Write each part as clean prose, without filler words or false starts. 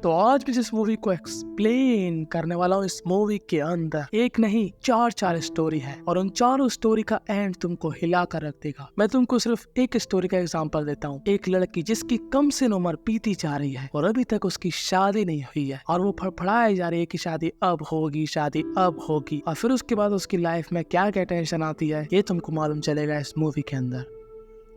तो आज भी जिस मूवी को एक्सप्लेन करने वाला हूँ, इस मूवी के अंदर एक नहीं चार स्टोरी है और उन चारों स्टोरी का एंड तुमको हिला कर रख देगा। मैं तुमको सिर्फ एक स्टोरी का एग्जांपल देता हूँ। एक लड़की जिसकी कम से उम्र बीती जा रही है और अभी तक उसकी शादी नहीं हुई है और वो फड़फड़ाई जा रही है कि शादी अब होगी, शादी अब होगी, और फिर उसके बाद उसकी लाइफ में क्या क्या टेंशन आती है ये तुमको मालूम चलेगा इस मूवी के अंदर।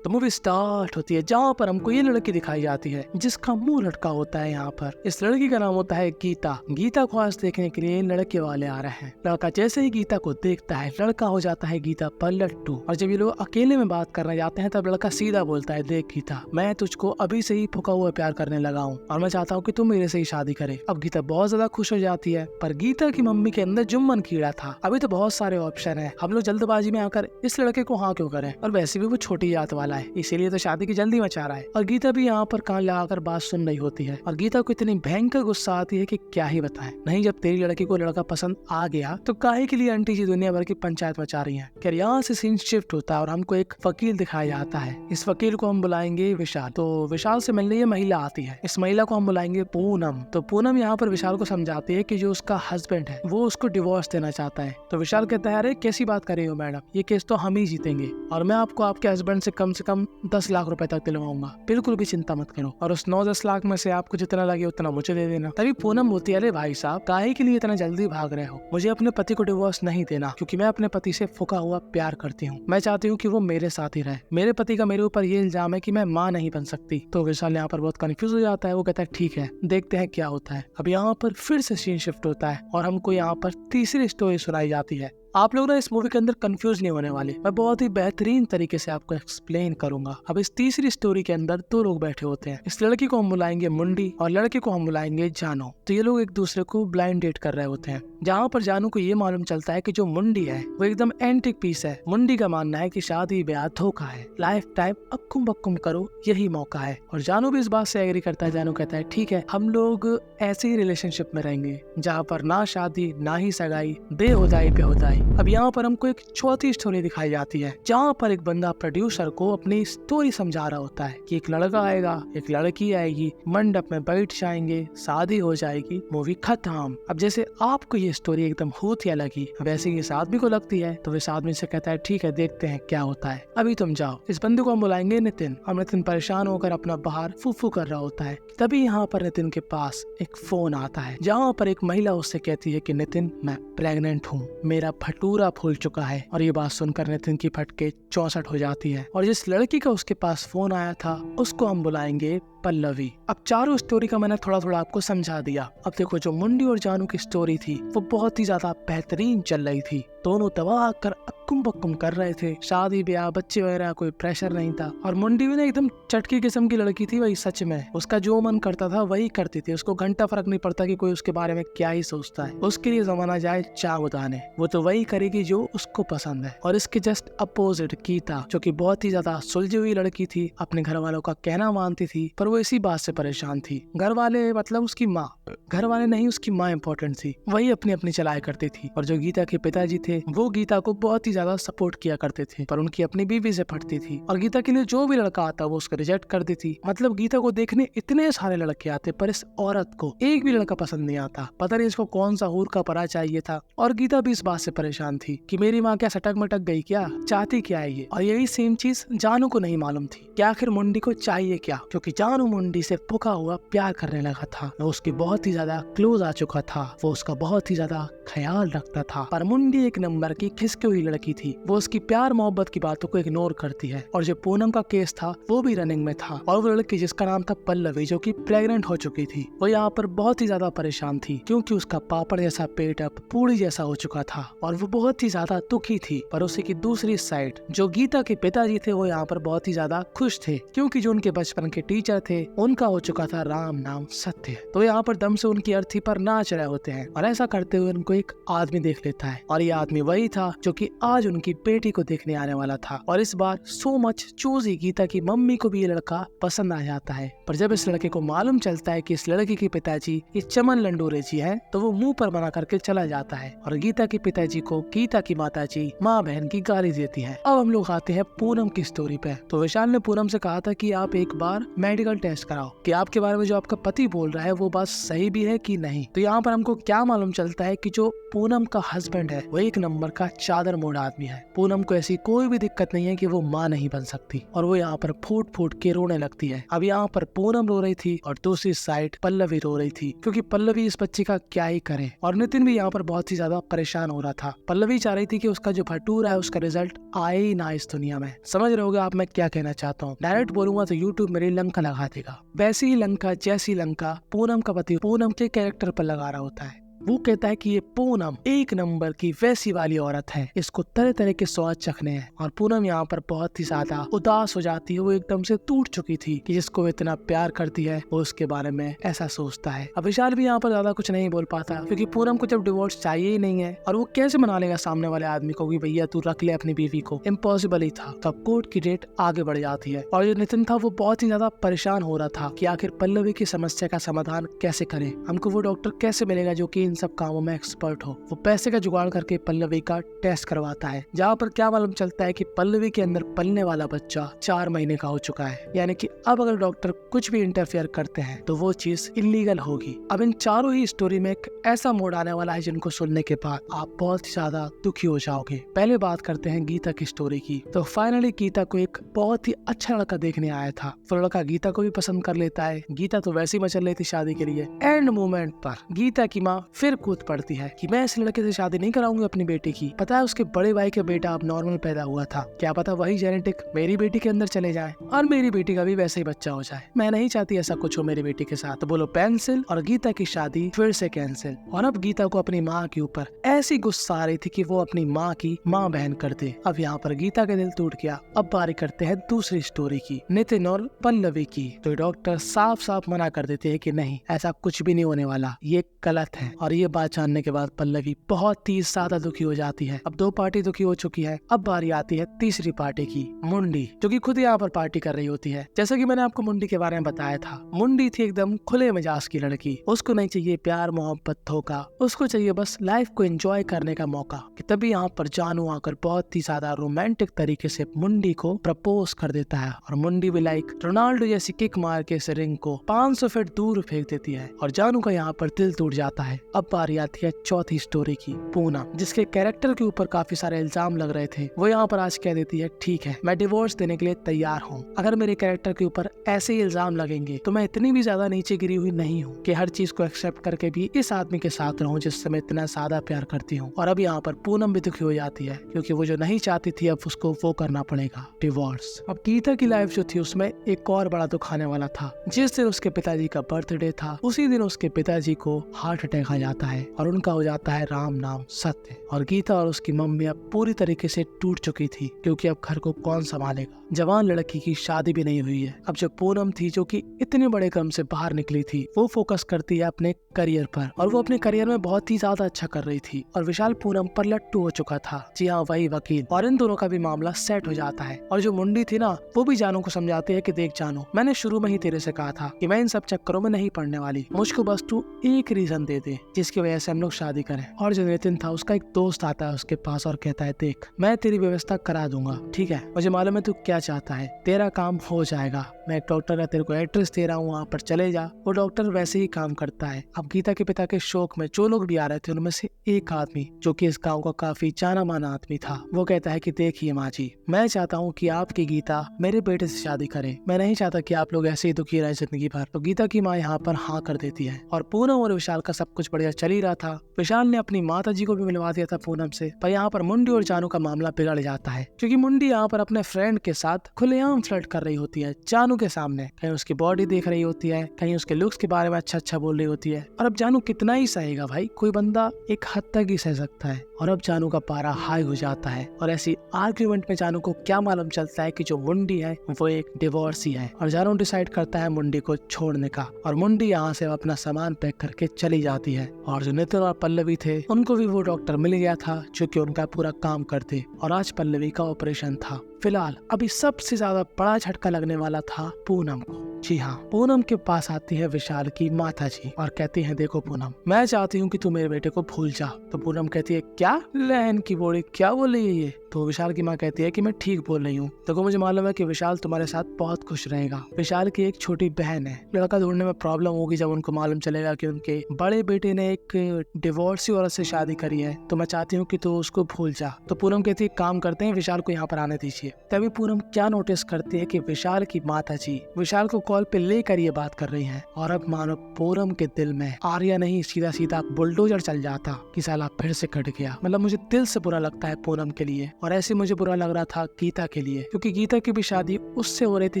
तो मूवी स्टार्ट होती है जहाँ पर हमको ये लड़की दिखाई जाती है जिसका मुंह लटका होता है। यहाँ पर इस लड़की का नाम होता है गीता। गीता को आज देखने के लिए लड़के वाले आ रहे हैं। लड़का जैसे ही गीता को देखता है लड़का हो जाता है गीता पर लट्टू। और जब ये लोग अकेले में बात करने जाते हैं तब लड़का सीधा बोलता है, देख गीता, मैं तुझको अभी से ही फुका हुआ प्यार करने लगा हूँ और मैं चाहता हूँ कि तुम मेरे से ही शादी करे। अब गीता बहुत ज्यादा खुश हो जाती है, पर गीता की मम्मी के अंदर जुम्मन कीड़ा था। अभी तो बहुत सारे ऑप्शन है, हम लोग जल्दबाजी में आकर इस लड़के को हाँ क्यों करें, और वैसे भी वो छोटी जात वाला है, इसीलिए तो शादी की जल्दी मचा रहा है। और गीता भी यहाँ पर कान लगाकर बात सुन रही होती है और गीता को इतनी भयंकर गुस्सा आती है कि क्या ही बताएं। नहीं, जब तेरी लड़की को लड़का पसंद आ गया तो काहे के लिए आंटी जी दुनिया भर की पंचायत मचा रही हैं। खैर यहाँ से सीन शिफ्ट होता है और हमको एक वकील दिखाया जाता है। इस वकील को हम बुलाएंगे विशाल। तो विशाल से मिलने ये महिला आती है। इस महिला को हम बुलाएंगे पूनम। तो पूनम यहाँ पर विशाल को समझाती है कि जो उसका हस्बैंड है वो उसको डिवोर्स देना चाहता है। तो विशाल कहता है, अरे कैसी बात कर रही हो मैडम, ये केस तो हम ही जीतेंगे और मैं आपको आपके हस्बैंड से कम 10 लाख रुपए तक दिलवाऊंगा, बिल्कुल भी चिंता मत करो, और उस 9-10 लाख में से आपको जितना लगे उतना मुझे दे देना। तभी पूनम बोलती है, अरे भाई साहब, काहे के लिए इतना जल्दी भाग रहे हो, मुझे अपने पति को डिवोर्स नहीं देना क्योंकि मैं अपने पति से फुका हुआ प्यार करती हूँ। मैं चाहती हूँ कि वो मेरे साथ ही रहे। मेरे पति का मेरे ऊपर ये इल्जाम है कि मैं माँ नहीं बन सकती। तो विशाल यहाँ पर बहुत कंफ्यूज हो जाता है। वो कहता है ठीक है, देखते हैं क्या होता है। अब यहाँ पर फिर से सीन शिफ्ट होता है और हमको यहाँ पर तीसरी स्टोरी सुनाई जाती है। आप लोग ना इस मूवी के अंदर कंफ्यूज नहीं होने वाले, मैं बहुत ही बेहतरीन तरीके से आपको एक्सप्लेन करूंगा। अब इस तीसरी स्टोरी के अंदर 2 लोग बैठे होते हैं। इस लड़की को हम बुलाएंगे मुंडी और लड़के को हम बुलाएंगे जानू। तो ये लोग एक दूसरे को ब्लाइंड डेट कर रहे होते हैं, जहाँ पर जानू को ये मालूम चलता है कि जो मुंडी है वो एकदम एंटिक पीस है। मुंडी का मानना है कि शादी ब्याह धोखा है, लाइफ टाइम अक्कुम बक्कुम करो यही मौका है। और जानू भी इस बात से एग्री करता है। जानू कहता है ठीक है, हम लोग ऐसे ही रिलेशनशिप में रहेंगे जहाँ पर ना शादी ना ही सगाई, बेहुदाई बेहुदाई। अब यहाँ पर हमको एक चौथी स्टोरी दिखाई जाती है जहाँ पर एक बंदा प्रोड्यूसर को अपनी स्टोरी समझा रहा होता है कि एक लड़का आएगा, एक लड़की आएगी, मंडप में बैठ जाएंगे, शादी हो जाएगी, मूवी खत्म। अब जैसे आपको ये स्टोरी एकदम भूतिया लगी वैसे ही इस आदमी को लगती है। तो इस आदमी से कहता है ठीक है, देखते हैं क्या होता है, अभी तुम जाओ। इस बंदे को हम बुलाएंगे नितिन। और नितिन परेशान होकर अपना बाहर फूफू कर रहा होता है। तभी यहाँ पर नितिन के पास एक फोन आता है जहाँ पर एक महिला उससे कहती है कि नितिन, मैं प्रेग्नेंट हूँ, मेरा भटूरा फूल चुका है। और ये बात सुनकर नितिन की फटके 64 हो जाती है। और जिस लड़की का उसके पास फोन आया था उसको हम बुलाएंगे पल्लवी। अब चारों स्टोरी का मैंने थोड़ा थोड़ा आपको समझा दिया। अब देखो, जो मुंडी और जानू की स्टोरी थी वो बहुत ही ज्यादा बेहतरीन चल रही थी। दोनों दबा कर अक्कुम बक्कुम कर रहे थे, शादी ब्याह बच्चे वगैरह कोई प्रेशर नहीं था। और मुंडी भी ना एकदम चटकी किस्म की लड़की थी। वही सच में उसका जो मन करता था वही करती थी। उसको घंटा फर्क नहीं पड़ता कि कोई उसके बारे में क्या ही सोचता है। उसके लिए जमाना जाए चाह उताने, वो तो वही करेगी जो उसको पसंद है। और इसके जस्ट अपोजिट गीता, जो कि बहुत ही ज्यादा सुलझी हुई लड़की थी, अपने घर वालों का कहना मानती थी, पर वो इसी बात से परेशान थी। घर वाले मतलब उसकी माँ, घर वाले नहीं, उसकी माँ इम्पोर्टेंट थी, वही अपनी अपनी चलाया करती थी। और जो गीता के पिताजी थे वो गीता को बहुत ही ज्यादा सपोर्ट किया करते थे, पर उनकी अपनी बीवी से फटती थी। और गीता के लिए जो भी लड़का आता वो उसको रिजेक्ट कर देती। मतलब गीता को देखने इतने सारे लड़के आते पर इस औरत को एक भी लड़का पसंद नहीं आता। पता नहीं इसको कौन सा हूर का परा चाहिए था। और गीता भी इस बात से परेशान थी कि मेरी माँ क्या सटक मटक गई, क्या चाहती क्या है ये। और यही सेम चीज जानू को नहीं मालूम थी कि आखिर मुंडी को चाहिए क्या, क्योंकि जानू मुंडी से पुका हुआ प्यार करने लगा था। वो उसकी बहुत ही ज्यादा क्लोज आ चुका था, वो उसका बहुत ही ज्यादा ख्याल रखता था। पर मुंडी एक नंबर की खिसकी हुई लड़की थी, वो उसकी प्यार मोहब्बत की बातों को इग्नोर करती है। और जो पूनम का केस था वो भी रनिंग में था, और वो लड़की जिसका नाम था पल्लवी, जो कि प्रेग्नेंट हो चुकी थी, वो यहाँ पर बहुत ही ज्यादा परेशान थी क्योंकि उसका पापड़ जैसा पेट अब पूरी जैसा हो चुका था और वो बहुत ही ज्यादा दुखी थी। पर उसी की दूसरी साइड जो गीता के पिताजी थे वो यहाँ पर बहुत ही ज्यादा खुश थे क्योंकि जो उनके बचपन के टीचर थे उनका हो चुका था राम नाम सत्य। तो यहाँ पर दम से उनकी अर्थी पर नाच रहे होते हैं। और ऐसा करते हुए उनको एक आदमी देख लेता है और ये आदमी वही था जो कि आज उनकी बेटी को देखने आने वाला था। और इस बार सो मच चूजी गीता की मम्मी को भी ये लड़का पसंद आ जाता है। पर जब इस लड़के को मालूम चलता है कि इस लड़की के पिताजी ये चमन लंडोरे जी हैं, तो वो मुंह पर बना करके चला जाता है और गीता के पिताजी को गीता की माताजी माँ बहन की गाली देती है। अब हम लोग आते हैं पूनम की स्टोरी पे। तो विशाल ने पूनम से कहा था कि आप एक बार मेडिकल टेस्ट कराओ कि आपके बारे में जो आपका पति बोल रहा है वो बात सही भी है कि नहीं। तो यहाँ पर हमको क्या मालूम चलता है कि जो पूनम का हस्बैंड है वो एक नंबर का चादर मोड़ आदमी है। पूनम को ऐसी कोई भी दिक्कत नहीं है कि वो माँ नहीं बन सकती और वो यहाँ पर फूट फूट के रोने लगती है। अब यहाँ पर पूनम रो रही थी और दूसरी साइड पल्लवी रो रही थी, क्योंकि पल्लवी इस बच्चे का क्या ही करे। और नितिन भी यहाँ पर बहुत ही ज्यादा परेशान हो रहा था। पल्लवी चाह रही थी कि उसका जो भटूरा है उसका रिजल्ट आए ही ना इस दुनिया में। समझ रहे होगे आप मैं क्या कहना चाहता हूँ। डायरेक्ट बोलूंगा तो यूट्यूब मेरी लंका लगा देगा। वैसी ही लंका जैसी लंका पूनम का पति पूनम के कैरेक्टर पर लगा रहा होता है। वो कहता है कि ये पूनम एक नंबर की वैसी वाली औरत है, इसको तरह तरह के स्वाद चखने हैं। और पूनम यहाँ पर बहुत ही ज्यादा उदास हो जाती है। वो एकदम से टूट चुकी थी कि जिसको वो इतना प्यार करती है वो उसके बारे में ऐसा सोचता है। अब विशाल भी यहाँ पर ज्यादा कुछ नहीं बोल पाता, क्योंकि पूनम को जब डिवोर्स चाहिए ही नहीं है और वो कैसे मना लेगा सामने वाले आदमी को कि भैया तू रख ले अपनी बीवी को। इम्पॉसिबल ही था। तब कोर्ट की डेट आगे बढ़ जाती है और जो नितिन था वो बहुत ही ज्यादा परेशान हो रहा था कि आखिर पल्लवी की समस्या का समाधान कैसे करे। हमको वो डॉक्टर कैसे मिलेगा जो कि इन सब कामों में एक्सपर्ट हो। वो पैसे का जुगाड़ करके पल्लवी का टेस्ट करवाता है, जहाँ पर क्या मालूम चलता है कि पल्लवी के अंदर पलने वाला बच्चा 4 महीने का हो चुका है। यानी कि अब अगर डॉक्टर कुछ भी इंटरफेयर करते हैं तो वो चीज इलीगल होगी। अब इन चारों ही स्टोरी में एक ऐसा मोड़ आने वाला है जिनको सुनने के बाद आप बहुत ही ज्यादा दुखी हो जाओगे। पहले बात करते हैं गीता की स्टोरी की। तो फाइनली गीता को एक बहुत ही अच्छा लड़का देखने आया था। वो लड़का गीता को भी पसंद कर लेता है। गीता तो वैसे ही मचल रही थी शादी के लिए। एंड मोमेंट पर गीता की माँ फिर कूद पड़ती है कि मैं इस लड़के से शादी नहीं कराऊंगी अपनी बेटी की। पता है उसके बड़े भाई का बेटा अब नॉर्मल पैदा हुआ था, क्या पता वही जेनेटिक मेरी बेटी के अंदर चले जाए और मेरी बेटी का भी वैसे ही बच्चा हो जाए। मैं नहीं चाहती ऐसा कुछ हो मेरी बेटी के साथ। तो बोलो पेंसिल और गीता की शादी फिर से कैंसिल। और अब गीता को अपनी माँ के ऊपर ऐसी गुस्सा आ रही थी कि वो अपनी माँ की माँ बहन कर दे। अब यहाँ पर गीता का दिल टूट गया। अब बारी करते हैं दूसरी स्टोरी की, नितिन और पल्लवी की। तो डॉक्टर साफ साफ मना कर देते हैं कि नहीं ऐसा कुछ भी नहीं होने वाला, ये गलत है। और ये बात जानने के बाद पल्लवी बहुत ही ज्यादा दुखी हो जाती है। अब 2 पार्टी दुखी हो चुकी है। अब बारी आती है तीसरी पार्टी की, मुंडी, जो कि खुद यहाँ पर पार्टी कर रही होती है। जैसा कि मैंने आपको मुंडी के बारे में बताया था, मुंडी थी एकदम खुले मिजाज की लड़की। उसको नहीं चाहिए प्यार मोहब्बत धोखा, उसको चाहिए बस लाइफ को एंजॉय करने का मौका। कि तभी यहाँ पर जानू आकर बहुत ही ज्यादा रोमांटिक तरीके से मुंडी को प्रपोज कर देता है और मुंडी भी लाइक रोनाल्डो जैसी किक मार के इस रिंग को 500 फीट दूर फेंक देती है और जानू का यहाँ पर दिल टूट जाता है। अब बारी आती है चौथी स्टोरी की, पूनम, जिसके कैरेक्टर के ऊपर काफी सारे इल्जाम लग रहे थे। वो यहाँ पर आज कह देती है ठीक है मैं डिवोर्स देने के लिए तैयार हूँ। अगर मेरे कैरेक्टर के ऊपर ऐसे ही इल्जाम लगेंगे तो मैं इतनी भी ज्यादा नीचे गिरी हुई नहीं हूँ कि हर चीज को एक्सेप्ट करके भी इस आदमी के साथ रहूं जिससे मैं इतना ज्यादा प्यार करती हूँ। और अब यहाँ पर पूनम भी दुखी हो जाती है, क्योंकि वो जो नहीं चाहती थी अब उसको वो करना पड़ेगा, डिवोर्स। अब गीता की लाइफ जो थी उसमें एक और बड़ा दुख आने वाला था। जिस दिन उसके पिताजी का बर्थडे था उसी दिन उसके पिताजी को हार्ट अटैक आ जाता है और उनका हो जाता है राम नाम सत्य। और गीता और उसकी मम्मी अब पूरी तरीके से टूट चुकी थी, क्योंकि अब घर को कौन संभालेगा। जवान लड़की की शादी भी नहीं हुई है। अब जो पूनम थी जो कि इतने बड़े क्रम से बाहर निकली थी, वो फोकस करती है अपने करियर पर और वो अपने करियर में बहुत ही ज्यादा अच्छा कर रही थी। और विशाल पूनम पर लट्टू हो चुका था, जी हाँ वही वकील। और इन दोनों का भी मामला सेट हो जाता है। और जो मुंडी थी ना वो भी जानू को समझाती है कि देख जानू, मैंने शुरू में ही तेरे से कहा था कि मैं इन सब चक्करों में नहीं पड़ने वाली, मुझको बस तू एक रीजन दे दे जिसकी वजह से हम लोग शादी करें। और जो नितिन था उसका एक दोस्त आता है उसके पास और कहता है देख मैं तेरी व्यवस्था करा दूंगा, ठीक है, मुझे मालूम है तू क्या चाहता है, तेरा काम हो जाएगा। मैं एक डॉक्टर का तेरे को एड्रेस दे रहा हूँ, वहाँ पर चले जा। वो डॉक्टर वैसे ही काम करता है। अब गीता के पिता के शोक में जो लोग भी आ रहे थे उनमें से एक आदमी जो कि इस गांव का काफी जाना माना आदमी था, वो कहता है कि देखिए माँ जी, मैं चाहता हूँ कि आपकी गीता मेरे बेटे से शादी करे। मैं नहीं चाहता कि आप लोग ऐसे ही दुखी रहे जिंदगी भर। तो गीता की माँ यहाँ पर हाँ कर देती है। और पूनम और विशाल का सब कुछ बढ़िया चल ही रहा था। विशाल ने अपनी माता जी को भी मिलवा दिया था पूनम से। पर यहाँ पर मुंडी और जानू का मामला बिगड़ जाता है, क्योंकि मुंडी यहाँ पर अपने फ्रेंड के साथ खुलेआम फ्लर्ट कर रही होती है जानू के सामने। कहीं उसकी बॉडी देख रही होती है, कहीं उसके लुक्स के बारे में अच्छा अच्छा बोल रही होती है। और अब जानू कितना ही सहेगा भाई, कोई बंदा एक हद तक ही सह सकता है। और अब जानू का पारा हाई हो जाता है और ऐसी आर्ग्यूमेंट में जानू को क्या मालूम चलता है कि जो मुंडी है वो एक डिवोर्सी है। और जानू डिसाइड करता है मुंडी को छोड़ने का और मुंडी यहाँ से अपना सामान पैक करके चली जाती है। और जो नितिन और पल्लवी थे उनको भी वो डॉक्टर मिल गया था जो कि उनका पूरा काम करते। और आज पल्लवी का ऑपरेशन था। फिलहाल अभी सबसे ज्यादा बड़ा झटका लगने वाला था पूनम को। जी हाँ, पूनम के पास आती है विशाल की माता जी और कहती है, देखो पूनम, मैं चाहती हूँ कि तू मेरे बेटे को भूल जा। तो पूनम कहती है, क्या लहन की बोली, क्या बोल रही है ये? तो विशाल की माँ कहती है कि मैं ठीक बोल रही हूँ। देखो मुझे मालूम है कि विशाल तुम्हारे साथ बहुत खुश रहेगा। विशाल की एक छोटी बहन है, लड़का ढूंढने में प्रॉब्लम होगी जब उनको मालूम चलेगा कि उनके बड़े बेटे ने एक डिवोर्सी औरत से शादी करी है, तो मैं चाहती हूँ कि तू उसको भूल जा। तो पूनम कहती है, काम करते हैं, विशाल को यहाँ पर आने दीजिए। तभी पूनम क्या नोटिस करती है कि विशाल की माता जी विशाल को कॉल पे लेकर ये बात कर रही है। और अब मानो पूनम के दिल में आर्या नहीं सीधा सीधा बुलडोजर चल जाता कि साला फिर से कट गया। मतलब मुझे दिल से बुरा लगता है पूनम के लिए, और ऐसे मुझे बुरा लग रहा था गीता के लिए, क्योंकि गीता की भी शादी उससे हो रही थी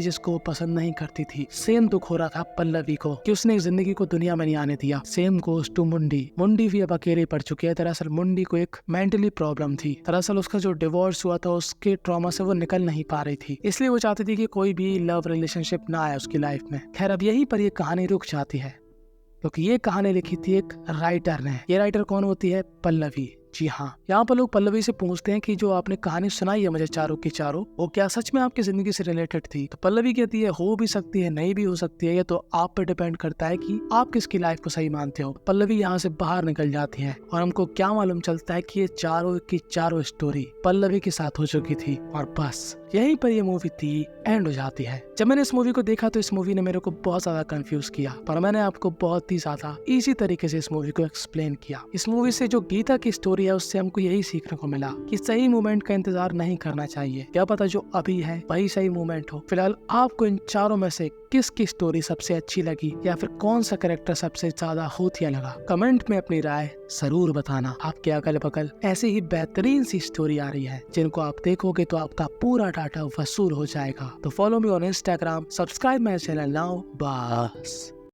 जिसको वो पसंद नहीं करती थी। सेम दुख हो रहा था पल्लवी को कि उसने जिंदगी को दुनिया में नहीं आने दिया। सेम गोस टू मुंडी। मुंडी भी अब अकेले पड़ चुकी है। दरअसल मुंडी को एक मेंटली प्रॉब्लम थी। दरअसल उसका जो डिवोर्स हुआ था उसके ट्रॉमा से वो निकल नहीं पा रही थी, इसलिए वो चाहती थी कि कोई भी लव रिलेशनशिप ना आए उसकी लाइफ में। खैर अब यहीं पर ये कहानी रुक जाती है, क्योंकि ये कहानी लिखी थी एक राइटर ने। ये राइटर कौन होती है? पल्लवी। जी हाँ, यहाँ पर लोग पल्लवी से पूछते हैं कि जो आपने कहानी सुनाई है मुझे चारों की चारों, वो क्या सच में आपकी जिंदगी से रिलेटेड थी? तो पल्लवी कहती है, हो भी सकती है, नहीं भी हो सकती है, ये तो आप पे डिपेंड करता है कि आप किसकी लाइफ को सही मानते हो। पल्लवी यहाँ से बाहर निकल जाती है और हमको क्या मालूम चलता है कि ये चारों की चारों स्टोरी पल्लवी के साथ हो चुकी थी। और बस यहीं पर ये मूवी थी एंड हो जाती है। जब मैंने इस मूवी को देखा तो इस मूवी ने मेरे को बहुत ज्यादा कंफ्यूज किया, पर मैंने आपको बहुत ही ज्यादा इजी तरीके से इस मूवी को एक्सप्लेन किया। इस मूवी से जो गीता की स्टोरी है उससे हमको यही सीखने को मिला कि सही मोमेंट का इंतजार नहीं करना चाहिए। क्या पता जो अभी है वही सही मोमेंट हो। फिलहाल आपको इन चारों में से किसकी स्टोरी सबसे अच्छी लगी, या फिर कौन सा कैरेक्टर सबसे ज्यादा होतिया लगा? कमेंट में अपनी राय जरूर बताना। आपके अगल बगल ऐसी ही बेहतरीन सी स्टोरी आ रही है जिनको आप देखोगे तो आपका पूरा डाटा वसूल हो जाएगा। तो follow me on Instagram, subscribe my channel now. बस।